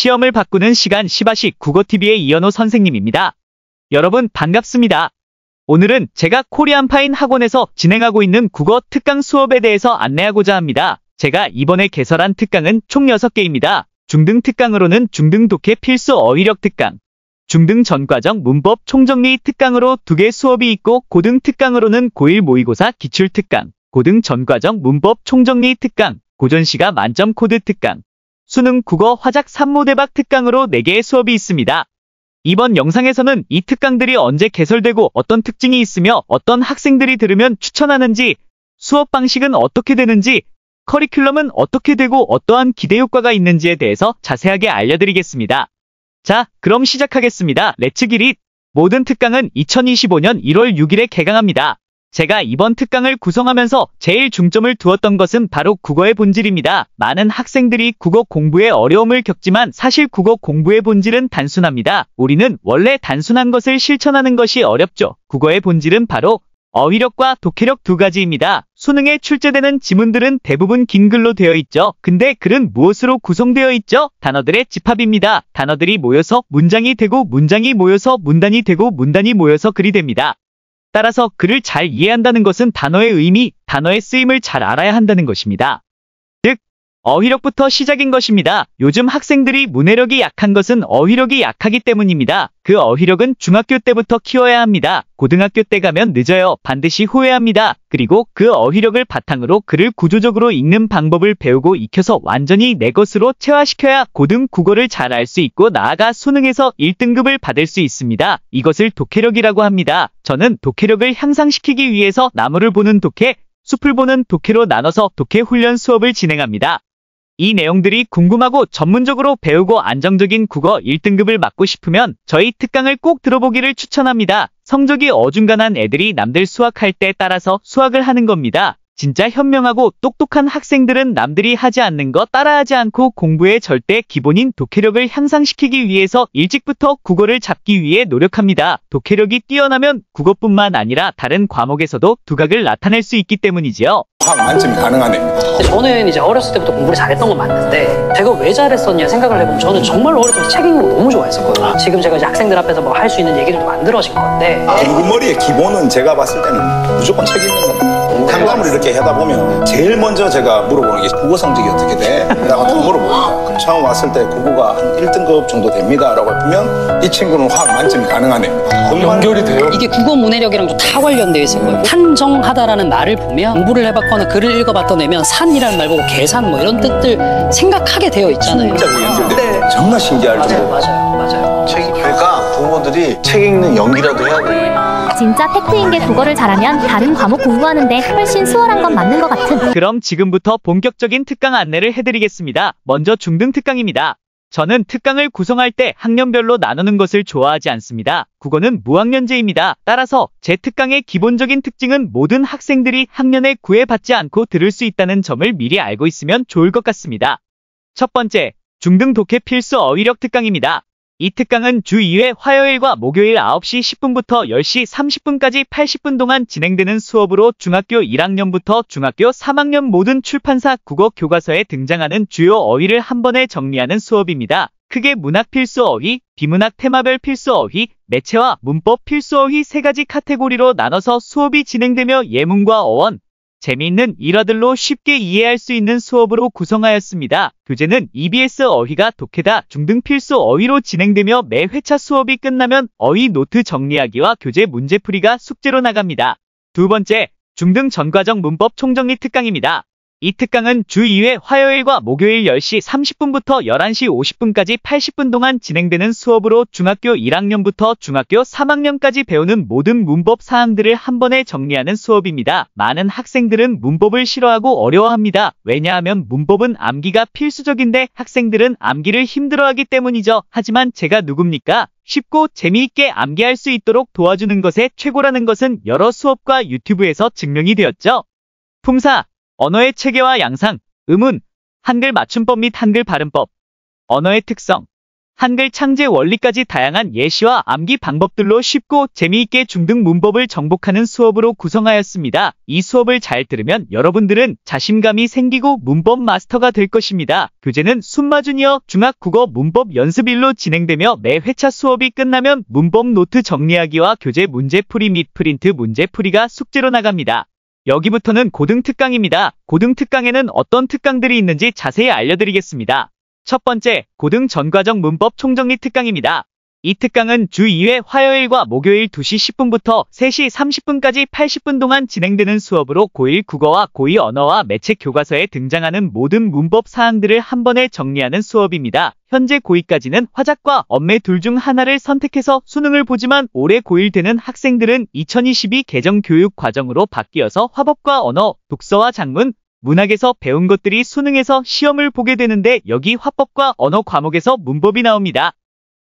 시험을 바꾸는 시간 시바식 국어TV의 이현호 선생님입니다. 여러분 반갑습니다. 오늘은 제가 코리안파인 학원에서 진행하고 있는 국어 특강 수업에 대해서 안내하고자 합니다. 제가 이번에 개설한 특강은 총 6개입니다. 중등 특강으로는 중등 독해 필수 어휘력 특강, 중등 전과정 문법 총정리 특강으로 2개 수업이 있고 고등 특강으로는 고1 모의고사 기출 특강, 고등 전과정 문법 총정리 특강, 고전시가 만점 코드 특강, 수능 국어 화작 산모대박 특강으로 4개의 수업이 있습니다. 이번 영상에서는 이 특강들이 언제 개설되고 어떤 특징이 있으며 어떤 학생들이 들으면 추천하는지, 수업 방식은 어떻게 되는지, 커리큘럼은 어떻게 되고 어떠한 기대 효과가 있는지에 대해서 자세하게 알려드리겠습니다. 자, 그럼 시작하겠습니다. 렛츠 기릿! 모든 특강은 2025년 1월 6일에 개강합니다. 제가 이번 특강을 구성하면서 제일 중점을 두었던 것은 바로 국어의 본질입니다. 많은 학생들이 국어 공부에 어려움을 겪지만 사실 국어 공부의 본질은 단순합니다. 우리는 원래 단순한 것을 실천하는 것이 어렵죠. 국어의 본질은 바로 어휘력과 독해력 2가지입니다. 수능에 출제되는 지문들은 대부분 긴 글로 되어 있죠. 근데 글은 무엇으로 구성되어 있죠? 단어들의 집합입니다. 단어들이 모여서 문장이 되고 문장이 모여서 문단이 되고 문단이 모여서 글이 됩니다. 따라서 글을 잘 이해한다는 것은 단어의 의미, 단어의 쓰임을 잘 알아야 한다는 것입니다. 즉, 어휘력부터 시작인 것입니다. 요즘 학생들이 문해력이 약한 것은 어휘력이 약하기 때문입니다. 그 어휘력은 중학교 때부터 키워야 합니다. 고등학교 때 가면 늦어요. 반드시 후회합니다. 그리고 그 어휘력을 바탕으로 글을 구조적으로 읽는 방법을 배우고 익혀서 완전히 내 것으로 체화시켜야 고등 국어를 잘 알 수 있고 나아가 수능에서 1등급을 받을 수 있습니다. 이것을 독해력이라고 합니다. 저는 독해력을 향상시키기 위해서 나무를 보는 독해, 숲을 보는 독해로 나눠서 독해 훈련 수업을 진행합니다. 이 내용들이 궁금하고 전문적으로 배우고 안정적인 국어 1등급을 맡고 싶으면 저희 특강을 꼭 들어보기를 추천합니다. 성적이 어중간한 애들이 남들 수학할 때 따라서 수학을 하는 겁니다. 진짜 현명하고 똑똑한 학생들은 남들이 하지 않는 거 따라하지 않고 공부의 절대 기본인 독해력을 향상시키기 위해서 일찍부터 국어를 잡기 위해 노력합니다. 독해력이 뛰어나면 국어뿐만 아니라 다른 과목에서도 두각을 나타낼 수 있기 때문이지요. 과학 만점이 가능하네. 저는 이제 어렸을 때부터 공부를 잘했던 건 맞는데 제가 왜 잘했었냐 생각을 해보면 저는 정말로 어렸을 때 책 읽는 거 너무 좋아했었거든요. 지금 제가 이제 학생들 앞에서 뭐 할 수 있는 얘기들도 만들어진 건데 공부머리의 기본은 제가 봤을 때는 무조건 책 읽는 겁니다. 탐구를 이렇게 하다 보면 제일 먼저 제가 물어보는 게 국어 성적이 어떻게 돼? 라고 물어봅니다. 그럼 처음 왔을 때 국어가 한 1등급 정도 됩니다. 라고 하면 이 친구는 화학 만점이 가능하네. 연결이 돼요? 이게 국어 문해력이랑 다 관련되어 있을 거예요. 산정하다라는 말을 보면 공부를 해봤거나 글을 읽어봤던 애면 산이라는 말 보고 계산 뭐 이런 뜻들 생각하게 되어 있잖아요. 진짜 그 연결돼. 정말 신기하죠. 맞아요. 그러니까 부모들이 책 읽는 연기라도 해야 돼. 진짜 팩트인 게 국어를 잘하면 다른 과목 공부하는데 훨씬 수월한 건 맞는 것 같은. 그럼 지금부터 본격적인 특강 안내를 해드리겠습니다. 먼저 중등 특강입니다. 저는 특강을 구성할 때 학년별로 나누는 것을 좋아하지 않습니다. 국어는 무학년제입니다. 따라서 제 특강의 기본적인 특징은 모든 학생들이 학년에 구애받지 않고 들을 수 있다는 점을 미리 알고 있으면 좋을 것 같습니다. 첫 번째, 중등 독해 필수 어휘력 특강입니다. 이 특강은 주 2회 화요일과 목요일 9시 10분부터 10시 30분까지 80분 동안 진행되는 수업으로 중학교 1학년부터 중학교 3학년 모든 출판사 국어 교과서에 등장하는 주요 어휘를 한 번에 정리하는 수업입니다. 크게 문학 필수 어휘, 비문학 테마별 필수 어휘, 매체와 문법 필수 어휘 3가지 카테고리로 나눠서 수업이 진행되며 예문과 어원, 재미있는 일화들로 쉽게 이해할 수 있는 수업으로 구성하였습니다. 교재는 EBS 어휘가 독해다 중등 필수 어휘로 진행되며 매 회차 수업이 끝나면 어휘 노트 정리하기와 교재 문제풀이가 숙제로 나갑니다. 두 번째, 중등 전과정 문법 총정리 특강입니다. 이 특강은 주 2회 화요일과 목요일 10시 30분부터 11시 50분까지 80분 동안 진행되는 수업으로 중학교 1학년부터 중학교 3학년까지 배우는 모든 문법 사항들을 한 번에 정리하는 수업입니다. 많은 학생들은 문법을 싫어하고 어려워합니다. 왜냐하면 문법은 암기가 필수적인데 학생들은 암기를 힘들어하기 때문이죠. 하지만 제가 누굽니까? 쉽고 재미있게 암기할 수 있도록 도와주는 것에 최고라는 것은 여러 수업과 유튜브에서 증명이 되었죠. 품사, 언어의 체계와 양상, 음운, 한글 맞춤법 및 한글 발음법, 언어의 특성, 한글 창제 원리까지 다양한 예시와 암기 방법들로 쉽고 재미있게 중등 문법을 정복하는 수업으로 구성하였습니다. 이 수업을 잘 들으면 여러분들은 자신감이 생기고 문법 마스터가 될 것입니다. 교재는 순마주니어 중학국어 문법 연습일로 진행되며 매 회차 수업이 끝나면 문법 노트 정리하기와 교재 문제풀이 및 프린트 문제풀이가 숙제로 나갑니다. 여기부터는 고등특강입니다. 고등특강에는 어떤 특강들이 있는지 자세히 알려드리겠습니다. 첫 번째, 고등 전과정 문법 총정리 특강입니다. 이 특강은 주 2회 화요일과 목요일 2시 10분부터 3시 30분까지 80분 동안 진행되는 수업으로 고1 국어와 고2 언어와 매체 교과서에 등장하는 모든 문법 사항들을 한 번에 정리하는 수업입니다. 현재 고2까지는 화작과 언매 둘 중 하나를 선택해서 수능을 보지만 올해 고1 되는 학생들은 2022 개정 교육 과정으로 바뀌어서 화법과 언어, 독서와 작문, 문학에서 배운 것들이 수능에서 시험을 보게 되는데 여기 화법과 언어 과목에서 문법이 나옵니다.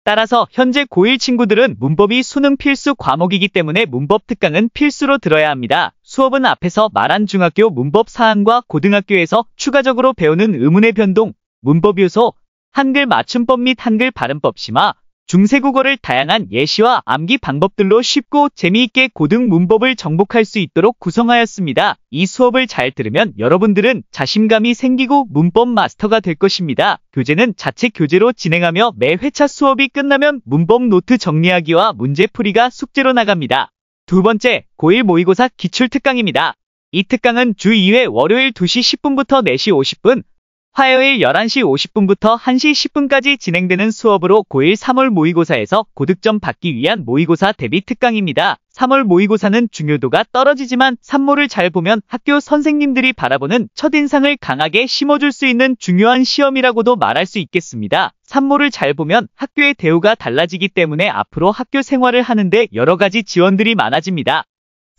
따라서 현재 고1 친구들은 문법이 수능 필수 과목이기 때문에 문법 특강은 필수로 들어야 합니다. 수업은 앞에서 말한 중학교 문법 사항과 고등학교에서 추가적으로 배우는 의문의 변동, 문법 요소, 한글 맞춤법 및 한글 발음법 심화, 중세국어를 다양한 예시와 암기 방법들로 쉽고 재미있게 고등 문법을 정복할 수 있도록 구성하였습니다. 이 수업을 잘 들으면 여러분들은 자신감이 생기고 문법 마스터가 될 것입니다. 교재는 자체 교재로 진행하며 매 회차 수업이 끝나면 문법 노트 정리하기와 문제풀이가 숙제로 나갑니다. 두 번째, 고1 모의고사 기출특강입니다. 이 특강은 주 2회 월요일 2시 10분부터 4시 50분, 화요일 11시 50분부터 1시 10분까지 진행되는 수업으로 고1 3월 모의고사에서 고득점 받기 위한 모의고사 대비 특강입니다. 3월 모의고사는 중요도가 떨어지지만 산모를 잘 보면 학교 선생님들이 바라보는 첫인상을 강하게 심어줄 수 있는 중요한 시험이라고도 말할 수 있겠습니다. 산모를 잘 보면 학교의 대우가 달라지기 때문에 앞으로 학교 생활을 하는데 여러 가지 지원들이 많아집니다.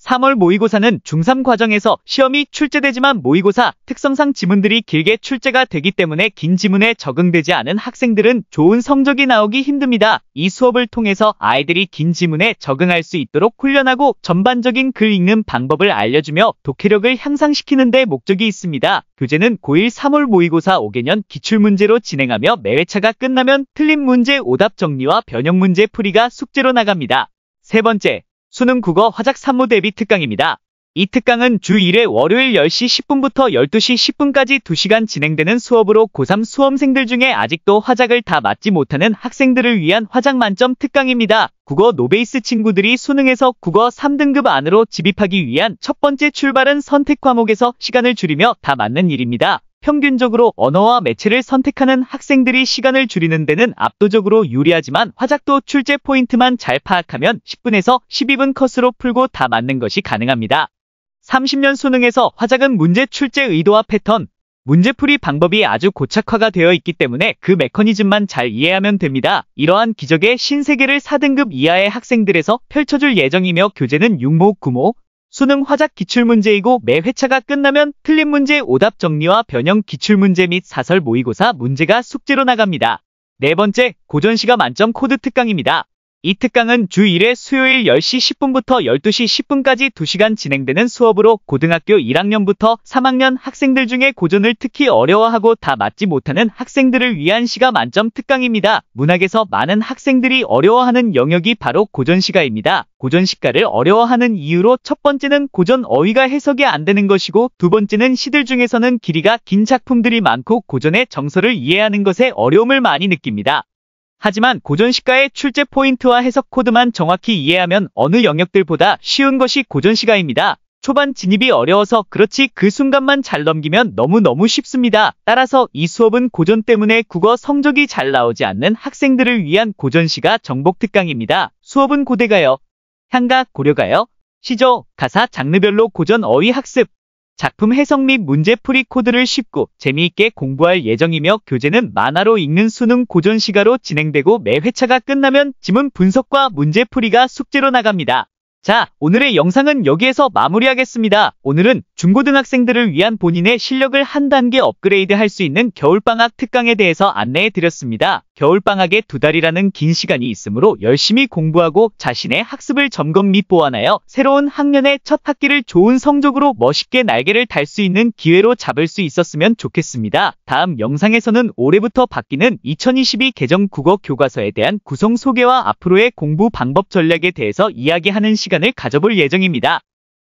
3월 모의고사는 중3 과정에서 시험이 출제되지만 모의고사 특성상 지문들이 길게 출제가 되기 때문에 긴 지문에 적응되지 않은 학생들은 좋은 성적이 나오기 힘듭니다. 이 수업을 통해서 아이들이 긴 지문에 적응할 수 있도록 훈련하고 전반적인 글 읽는 방법을 알려주며 독해력을 향상시키는 데 목적이 있습니다. 교재는 고1 3월 모의고사 5개년 기출문제로 진행하며 매 회차가 끝나면 틀린 문제 오답 정리와 변형 문제 풀이가 숙제로 나갑니다. 세 번째, 수능 국어 화작 산모 대비 특강입니다. 이 특강은 주 1회 월요일 10시 10분부터 12시 10분까지 2시간 진행되는 수업으로 고3 수험생들 중에 아직도 화작을 다 맞지 못하는 학생들을 위한 화작 만점 특강입니다. 국어 노베이스 친구들이 수능에서 국어 3등급 안으로 진입하기 위한 첫 번째 출발은 선택 과목에서 시간을 줄이며 다 맞는 일입니다. 평균적으로 언어와 매체를 선택하는 학생들이 시간을 줄이는 데는 압도적으로 유리하지만 화작도 출제 포인트만 잘 파악하면 10분에서 12분 컷으로 풀고 다 맞는 것이 가능합니다. 30년 수능에서 화작은 문제 출제 의도와 패턴, 문제풀이 방법이 아주 고착화가 되어 있기 때문에 그 메커니즘만 잘 이해하면 됩니다. 이러한 기적의 신세계를 4등급 이하의 학생들에서 펼쳐줄 예정이며 교재는 6모, 9모, 수능 화작 기출문제이고 매 회차가 끝나면 틀린 문제 오답 정리와 변형 기출문제 및 사설 모의고사 문제가 숙제로 나갑니다. 네 번째, 고전시가 만점 코드 특강입니다. 이 특강은 주 1회 수요일 10시 10분부터 12시 10분까지 2시간 진행되는 수업으로 고등학교 1학년부터 3학년 학생들 중에 고전을 특히 어려워하고 다 맞지 못하는 학생들을 위한 시가 만점 특강입니다. 문학에서 많은 학생들이 어려워하는 영역이 바로 고전시가입니다. 고전시가를 어려워하는 이유로 첫 번째는 고전 어휘가 해석이 안 되는 것이고 두 번째는 시들 중에서는 길이가 긴 작품들이 많고 고전의 정서를 이해하는 것에 어려움을 많이 느낍니다. 하지만 고전시가의 출제 포인트와 해석 코드만 정확히 이해하면 어느 영역들보다 쉬운 것이 고전시가입니다. 초반 진입이 어려워서 그렇지 그 순간만 잘 넘기면 너무너무 쉽습니다. 따라서 이 수업은 고전 때문에 국어 성적이 잘 나오지 않는 학생들을 위한 고전시가 정복 특강입니다. 수업은 고대가요, 향가, 고려가요, 시조, 가사 장르별로 고전 어휘 학습, 작품 해석 및 문제풀이 코드를 쉽고 재미있게 공부할 예정이며 교재는 만화로 읽는 수능 고전시가로 진행되고 매 회차가 끝나면 지문 분석과 문제풀이가 숙제로 나갑니다. 자, 오늘의 영상은 여기에서 마무리하겠습니다. 오늘은 중고등학생들을 위한 본인의 실력을 한 단계 업그레이드 할 수 있는 겨울방학 특강에 대해서 안내해 드렸습니다. 겨울방학에 2달이라는 긴 시간이 있으므로 열심히 공부하고 자신의 학습을 점검 및 보완하여 새로운 학년의 첫 학기를 좋은 성적으로 멋있게 날개를 달 수 있는 기회로 잡을 수 있었으면 좋겠습니다. 다음 영상에서는 올해부터 바뀌는 2022 개정 국어 교과서에 대한 구성 소개와 앞으로의 공부 방법 전략에 대해서 이야기하는 시간을 가져볼 예정입니다.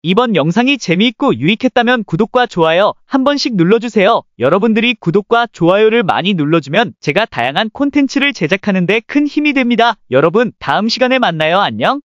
이번 영상이 재미있고 유익했다면 구독과 좋아요 한 번씩 눌러주세요. 여러분들이 구독과 좋아요를 많이 눌러주면 제가 다양한 콘텐츠를 제작하는 데 큰 힘이 됩니다. 여러분, 다음 시간에 만나요. 안녕.